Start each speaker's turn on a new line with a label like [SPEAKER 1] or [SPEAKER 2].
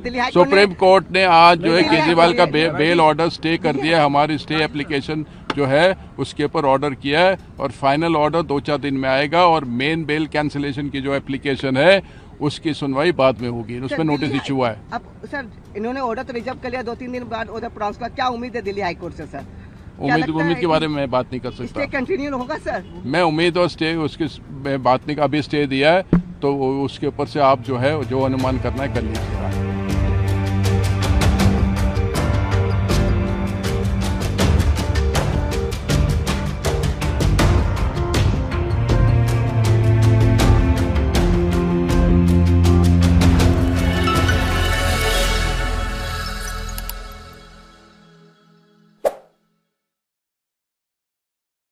[SPEAKER 1] Delhi high court
[SPEAKER 2] supreme court ने आज जो है केजरीवाल का बेल ऑर्डर स्टे कर दिया है। हमारी स्टे एप्लीकेशन जो है उसके ऊपर ऑर्डर किया है और फाइनल ऑर्डर 2-4 दिन में आएगा और मेन बेल कैंसिलेशन की जो एप्लीकेशन है उसकी सुनवाई बाद में होगी। उसमें नोटिस इशू हुआ है।
[SPEAKER 1] अब सर इन्होंने ऑर्डर तो रिजर्व कर लिया, 2-3 दिन बाद ऑर्डर प्रोनाउंस का, क्या उम्मीद है दिल्ली हाई कोर्ट से सर?
[SPEAKER 2] उम्मीद के बारे में मैं बात नहीं कर सकता।
[SPEAKER 1] स्टे कंटिन्यू होगा सर?
[SPEAKER 2] मैं उम्मीद और स्टे उसकी मैं बात नहीं, अभी स्टे दिया है तो उसके ऊपर से आप जो है जो अनुमान करना है कर लीजिए।